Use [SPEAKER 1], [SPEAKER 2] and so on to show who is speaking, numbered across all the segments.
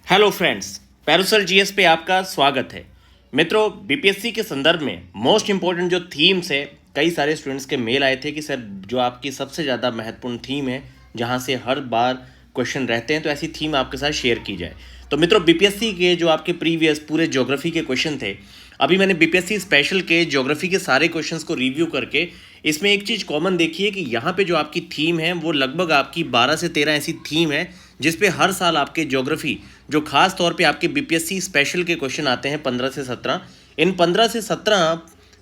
[SPEAKER 1] Hello friends, पैरोसल GS पे आपका स्वागत है। मित्रों, बीपीएससी के संदर्भ में मोस्ट इंपॉर्टेंट जो थीम्स है, कई सारे स्टूडेंट्स के मेल आए थे कि सर जो आपकी सबसे ज़्यादा महत्वपूर्ण थीम है जहां से हर बार क्वेश्चन रहते हैं, तो ऐसी थीम आपके साथ शेयर की जाए। तो मित्रों, बीपीएससी के जो आपके प्रीवियस पूरे ज्योग्राफी के क्वेश्चन थे, अभी मैंने बीपीएससी स्पेशल के ज्योग्राफी के सारे क्वेश्चंस को रिव्यू करके इसमें एक चीज़ कॉमन देखी है कि यहाँ पे जो आपकी थीम है वो लगभग आपकी 12 से 13 ऐसी थीम है जिस पे हर साल आपके ज्योग्राफी जो खास तौर पे आपके बीपीएससी स्पेशल के क्वेश्चन आते हैं 15 से 17। इन 15 से 17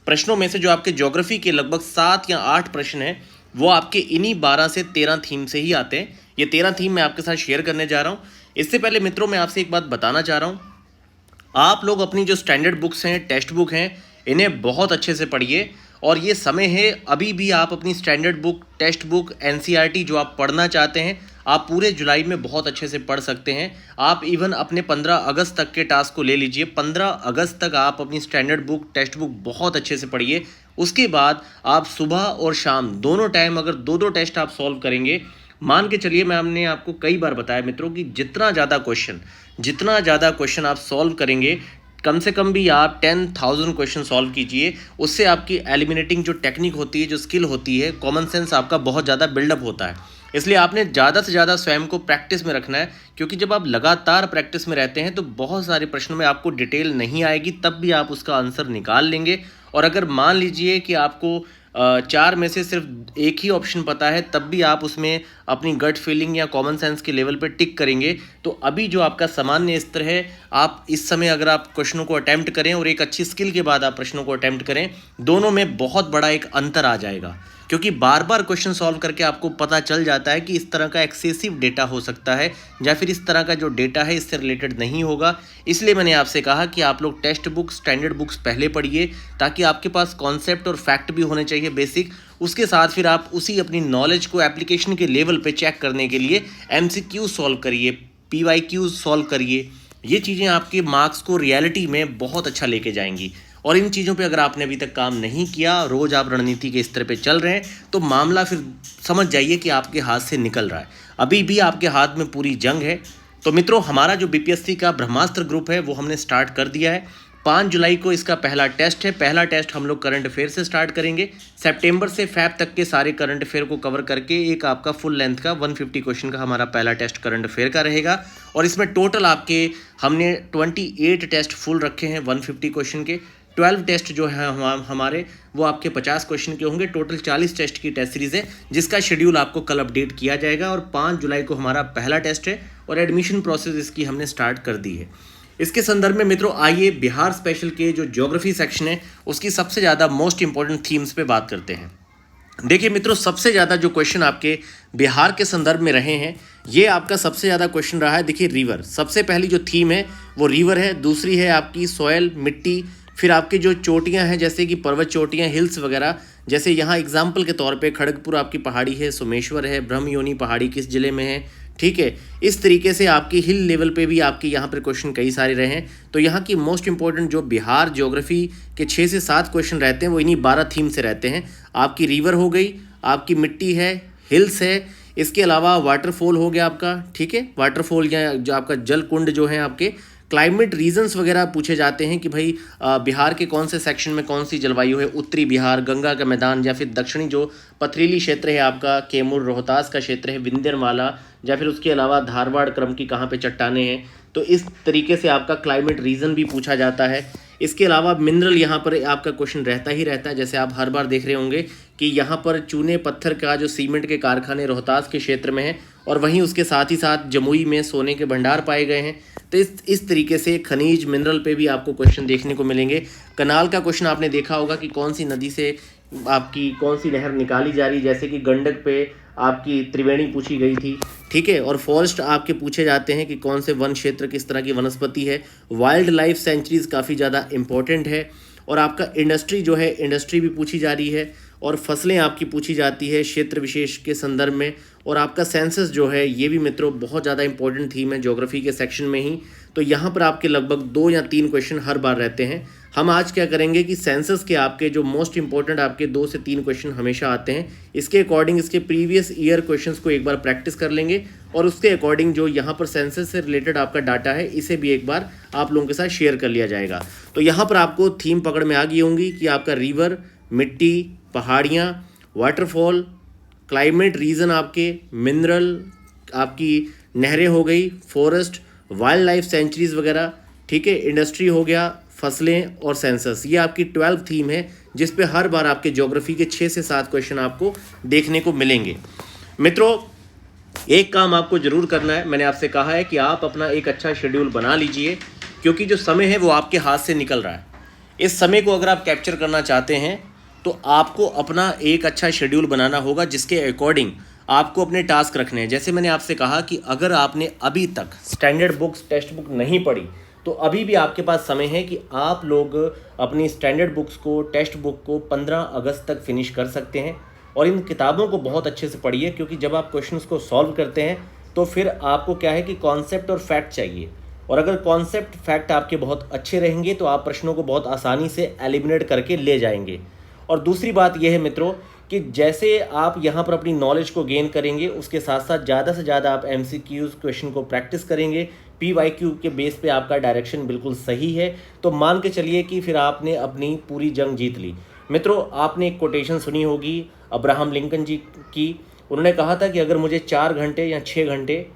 [SPEAKER 1] प्रश्नों में से जो आपके ज्योग्राफी के लगभग 7 या 8 प्रश्न हैं वो आपके इन्हीं 12 से 13 थीम से ही आते हैं। ये 13 थीम मैं आपके साथ शेयर करने जा रहा हूँ। इससे पहले मित्रों, मैं आपसे एक बात बताना चाह रहा हूँ, आप लोग अपनी जो स्टैंडर्ड बुक्स हैं, टेक्स्ट बुक हैं, इन्हें बहुत अच्छे से पढ़िए। और ये समय है, अभी भी आप अपनी standard book, text book, NCERT जो आप पढ़ना चाहते हैं, आप पूरे जुलाई में बहुत अच्छे से पढ़ सकते हैं। आप इवन अपने 15 अगस्त तक के टास्क को ले लीजिए। 15 अगस्त तक आप अपनी स्टैंडर्ड बुक, टेक्स्ट बुक बहुत अच्छे से पढ़िए। उसके बाद आप सुबह और शाम दोनों टाइम अगर दो दो टेस्ट आप सॉल्व करेंगे, मान के चलिए, मैं हमने आपको कई बार बताया मित्रों कि जितना ज़्यादा क्वेश्चन आप सॉल्व करेंगे, कम से कम भी आप 10,000 क्वेश्चन सॉल्व कीजिए, उससे आपकी एलिमिनेटिंग जो टेक्निक होती है, जो स्किल होती है, कॉमन सेंस आपका बहुत ज़्यादा बिल्डअप होता है। इसलिए आपने ज़्यादा से ज़्यादा स्वयं को प्रैक्टिस में रखना है, क्योंकि जब आप लगातार प्रैक्टिस में रहते हैं तो बहुत सारे प्रश्नों में आपको डिटेल नहीं आएगी, तब भी आप उसका आंसर निकाल लेंगे। और अगर मान लीजिए कि आपको 4 में से सिर्फ एक ही ऑप्शन पता है, तब भी आप उसमें अपनी गट फीलिंग या कॉमन सेंस के लेवल पे टिक करेंगे। तो अभी जो आपका सामान्य स्तर है, आप इस समय अगर आप क्वेश्चनों को अटैम्प्ट करें और एक अच्छी स्किल के बाद आप प्रश्नों को अटैम्प्ट करें, दोनों में बहुत बड़ा एक अंतर आ जाएगा। क्योंकि बार बार क्वेश्चन सॉल्व करके आपको पता चल जाता है कि इस तरह का एक्सेसिव डेटा हो सकता है या फिर इस तरह का जो डेटा है इससे रिलेटेड नहीं होगा। इसलिए मैंने आपसे कहा कि आप लोग टेक्स्ट बुक, स्टैंडर्ड बुक्स पहले पढ़िए, ताकि आपके पास कॉन्सेप्ट और फैक्ट भी होने चाहिए बेसिक। उसके साथ फिर आप उसी अपनी नॉलेज को एप्लीकेशन के लेवल पे चेक करने के लिए एमसीक्यू सॉल्व करिए, पीवाईक्यू सॉल्व करिए। ये चीज़ें आपके मार्क्स को रियलिटी में बहुत अच्छा लेके जाएंगी। और इन चीज़ों पे अगर आपने अभी तक काम नहीं किया, रोज़ आप रणनीति के स्तर पे चल रहे हैं, तो मामला फिर समझ जाइए कि आपके हाथ से निकल रहा है। अभी भी आपके हाथ में पूरी जंग है। तो मित्रों, हमारा जो बीपीएससी का ब्रह्मास्त्र ग्रुप है वो हमने स्टार्ट कर दिया है। 5 जुलाई को इसका पहला टेस्ट है। पहला टेस्ट हम लोग करंट अफेयर से स्टार्ट करेंगे। सितंबर से फैब तक के सारे करंट अफेयर को कवर करके एक आपका फुल लेंथ का 150 क्वेश्चन का हमारा पहला टेस्ट करंट अफेयर का रहेगा। और इसमें टोटल आपके हमने 28 टेस्ट फुल रखे हैं 150 क्वेश्चन के। 12 टेस्ट जो है हमारे वो आपके 50 क्वेश्चन के होंगे। टोटल 40 टेस्ट की टेस्ट सीरीज है, जिसका शेड्यूल आपको कल अपडेट किया जाएगा। और 5 जुलाई को हमारा पहला टेस्ट है और एडमिशन प्रोसेस इसकी हमने स्टार्ट कर दी है। इसके संदर्भ में मित्रों, आइए बिहार स्पेशल के जो ज्योग्राफी सेक्शन है उसकी सबसे ज़्यादा मोस्ट इंपॉर्टेंट थीम्स पे बात करते हैं। देखिए मित्रों, सबसे ज़्यादा जो क्वेश्चन आपके बिहार के संदर्भ में रहे हैं, ये आपका सबसे ज़्यादा क्वेश्चन रहा है। देखिए, रिवर सबसे पहली जो थीम है वो रिवर है। दूसरी है आपकी सॉयल, मिट्टी। फिर आपकी जो चोटियां हैं, जैसे कि पर्वत चोटियां, हिल्स वगैरह, जैसे यहाँ एग्जाम्पल के तौर पे खड़गपुर आपकी पहाड़ी है, सोमेश्वर है, ब्रह्मयोनी पहाड़ी किस जिले में है, ठीक है। इस तरीके से आपकी हिल लेवल पे भी आपके यहाँ पर क्वेश्चन कई सारे रहे हैं। तो यहाँ की मोस्ट इंपॉर्टेंट जो बिहार ज्योग्राफी के 6 से 7 क्वेश्चन रहते हैं वो इन्हीं 12 थीम से रहते हैं। आपकी रिवर हो गई, आपकी मिट्टी है, हिल्स है, इसके अलावा वाटरफॉल हो गया आपका, ठीक है। वाटरफॉल या जो आपका जल कुंड जो है, आपके क्लाइमेट रीजन्स वगैरह पूछे जाते हैं कि भाई बिहार के कौन से सेक्शन में कौन सी जलवायु है, उत्तरी बिहार, गंगा का मैदान, या फिर दक्षिणी जो पथरीली क्षेत्र है आपका, कैमूर रोहतास का क्षेत्र है, विंध्यमाला, या फिर उसके अलावा धारवाड़ क्रम की कहाँ पे चट्टानें हैं। तो इस तरीके से आपका क्लाइमेट रीजन भी पूछा जाता है। इसके अलावा मिनरल यहाँ पर आपका क्वेश्चन रहता ही रहता है। जैसे आप हर बार देख रहे होंगे कि यहाँ पर चूने पत्थर का जो सीमेंट के कारखाने रोहतास के क्षेत्र में है, और वहीं उसके साथ ही साथ जमुई में सोने के भंडार पाए गए हैं। तो इस तरीके से खनिज, मिनरल पे भी आपको क्वेश्चन देखने को मिलेंगे। कनाल का क्वेश्चन आपने देखा होगा कि कौन सी नदी से आपकी कौन सी नहर निकाली जा रही, जैसे कि गंडक पे आपकी त्रिवेणी पूछी गई थी, ठीक है। और फॉरेस्ट आपके पूछे जाते हैं कि कौन से वन क्षेत्र किस तरह की वनस्पति है। वाइल्ड लाइफ सेंचुरीज काफ़ी ज़्यादा इंपॉर्टेंट है। और आपका इंडस्ट्री जो है, इंडस्ट्री भी पूछी जा रही है। और फसलें आपकी पूछी जाती है क्षेत्र विशेष के संदर्भ में। और आपका सेंसस जो है, ये भी मित्रों बहुत ज़्यादा इंपॉर्टेंट थीम है ज्योग्राफी के सेक्शन में ही। तो यहाँ पर आपके लगभग 2 या 3 क्वेश्चन हर बार रहते हैं। हम आज क्या करेंगे कि सेंसस के आपके जो मोस्ट इंपॉर्टेंट आपके 2 से 3 क्वेश्चन हमेशा आते हैं, इसके अकॉर्डिंग इसके प्रीवियस ईयर क्वेश्चंस को एक बार प्रैक्टिस कर लेंगे और उसके अकॉर्डिंग जो यहाँ पर सेंसस से रिलेटेड आपका डाटा है इसे भी एक बार आप लोगों के साथ शेयर कर लिया जाएगा। तो यहाँ पर आपको थीम पकड़ में आ गई होंगी कि आपका रिवर, मिट्टी, पहाड़ियाँ, वाटरफॉल, क्लाइमेट रीजन, आपके मिनरल, आपकी नहरें हो गई, फॉरेस्ट, वाइल्ड लाइफ सेंचुरीज वगैरह, ठीक है, इंडस्ट्री हो गया, फसलें और सेंसस। ये आपकी 12 थीम है जिस पे हर बार आपके ज्योग्राफी के 6 से 7 क्वेश्चन आपको देखने को मिलेंगे। मित्रों, एक काम आपको जरूर करना है, मैंने आपसे कहा है कि आप अपना एक अच्छा शेड्यूल बना लीजिए, क्योंकि जो समय है वो आपके हाथ से निकल रहा है। इस समय को अगर आप कैप्चर करना चाहते हैं तो आपको अपना एक अच्छा शेड्यूल बनाना होगा जिसके अकॉर्डिंग आपको अपने टास्क रखने हैं। जैसे मैंने आपसे कहा कि अगर आपने अभी तक स्टैंडर्ड बुक्स, टेक्स्ट बुक नहीं पढ़ी तो अभी भी आपके पास समय है कि आप लोग अपनी स्टैंडर्ड बुक्स को, टेक्स्ट बुक को 15 अगस्त तक फिनिश कर सकते हैं। और इन किताबों को बहुत अच्छे से पढ़िए, क्योंकि जब आप क्वेश्चंस को सॉल्व करते हैं तो फिर आपको क्या है कि कॉन्सेप्ट और फैक्ट चाहिए, और अगर कॉन्सेप्ट फैक्ट आपके बहुत अच्छे रहेंगे तो आप प्रश्नों को बहुत आसानी से एलिमिनेट करके ले जाएंगे। और दूसरी बात यह है मित्रों कि जैसे आप यहाँ पर अपनी नॉलेज को गेन करेंगे, उसके साथ साथ ज़्यादा से ज़्यादा आप MCQs क्वेश्चन को प्रैक्टिस करेंगे, PYQ के बेस पे आपका डायरेक्शन बिल्कुल सही है, तो मान के चलिए कि फिर आपने अपनी पूरी जंग जीत ली। मित्रों, आपने एक कोटेशन सुनी होगी अब्राहम लिंकन जी की। उन्होंने कहा था कि अगर मुझे 4 घंटे या 6 घंटे,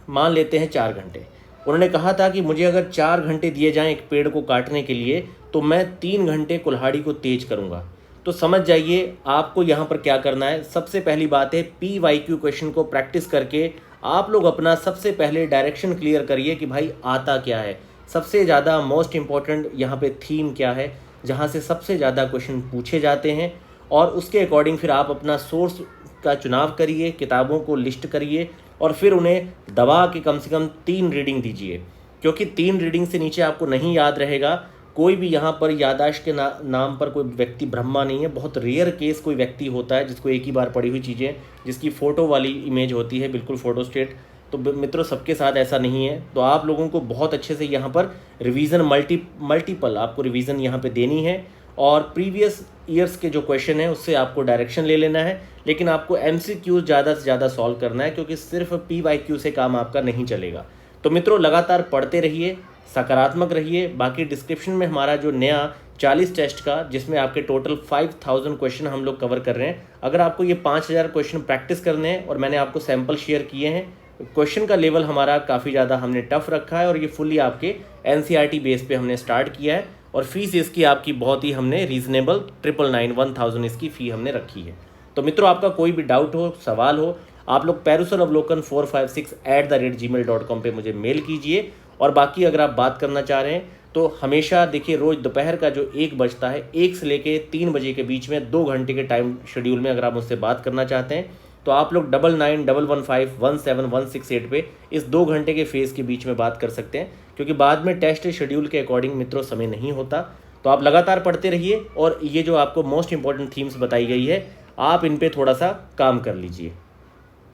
[SPEAKER 1] मान लेते हैं 4 घंटे, उन्होंने कहा था कि मुझे अगर 4 घंटे दिए जाएं एक पेड़ को काटने के लिए तो मैं 3 घंटे कुल्हाड़ी को तेज करूँगा। तो समझ जाइए आपको यहाँ पर क्या करना है। सबसे पहली बात है, PYQ क्वेश्चन को प्रैक्टिस करके आप लोग अपना सबसे पहले डायरेक्शन क्लियर करिए कि भाई आता क्या है, सबसे ज़्यादा मोस्ट इम्पॉर्टेंट यहाँ पे थीम क्या है, जहाँ से सबसे ज़्यादा क्वेश्चन पूछे जाते हैं, और उसके अकॉर्डिंग फिर आप अपना सोर्स का चुनाव करिए, किताबों को लिस्ट करिए और फिर उन्हें दबा के कम से कम 3 रीडिंग दीजिए, क्योंकि 3 रीडिंग से नीचे आपको नहीं याद रहेगा। कोई भी यहाँ पर याददाश्त के नाम पर कोई व्यक्ति ब्रह्मा नहीं है। बहुत रेयर केस कोई व्यक्ति होता है जिसको एक ही बार पढ़ी हुई चीज़ें, जिसकी फ़ोटो वाली इमेज होती है, बिल्कुल फ़ोटो स्टेट। तो मित्रों, सबके साथ ऐसा नहीं है। तो आप लोगों को बहुत अच्छे से यहाँ पर रिवीजन मल्टीपल आपको रिवीजन यहाँ पे देनी है, और प्रीवियस ईयर्स के जो क्वेश्चन है उससे आपको डायरेक्शन ले लेना है, लेकिन आपको MCQ ज़्यादा से ज़्यादा सॉल्व करना है, क्योंकि सिर्फ PYQ से काम आपका नहीं चलेगा। तो मित्रों, लगातार पढ़ते रहिए, सकारात्मक रहिए। बाकी डिस्क्रिप्शन में हमारा जो नया 40 टेस्ट का, जिसमें आपके टोटल 5000 क्वेश्चन हम लोग कवर कर रहे हैं। अगर आपको ये 5000 क्वेश्चन प्रैक्टिस करने हैं, और मैंने आपको सैम्पल शेयर किए हैं, क्वेश्चन का लेवल हमारा काफ़ी ज़्यादा हमने टफ रखा है, और ये फुल्ली आपके NCERT बेस पे हमने स्टार्ट किया है, और फीस इसकी आपकी बहुत ही हमने रीजनेबल 999 इसकी फ़ी हमने रखी है। तो मित्रों, आपका कोई भी डाउट हो, सवाल हो, आप लोग perusalavalokan456@gmail.com पे मुझे मेल कीजिए। और बाकी अगर आप बात करना चाह रहे हैं तो हमेशा देखिए, रोज़ दोपहर का जो 1 बजता है, 1 से लेके 3 बजे के बीच में 2 घंटे के टाइम शेड्यूल में अगर आप मुझसे बात करना चाहते हैं तो आप लोग 9911517168 पे इस 2 घंटे के फेज़ के बीच में बात कर सकते हैं, क्योंकि बाद में टेस्ट शेड्यूल के अकॉर्डिंग मित्रों समय नहीं होता। तो आप लगातार पढ़ते रहिए, और ये जो आपको मोस्ट इंपॉर्टेंट थीम्स बताई गई है, आप इन पर थोड़ा सा काम कर लीजिए।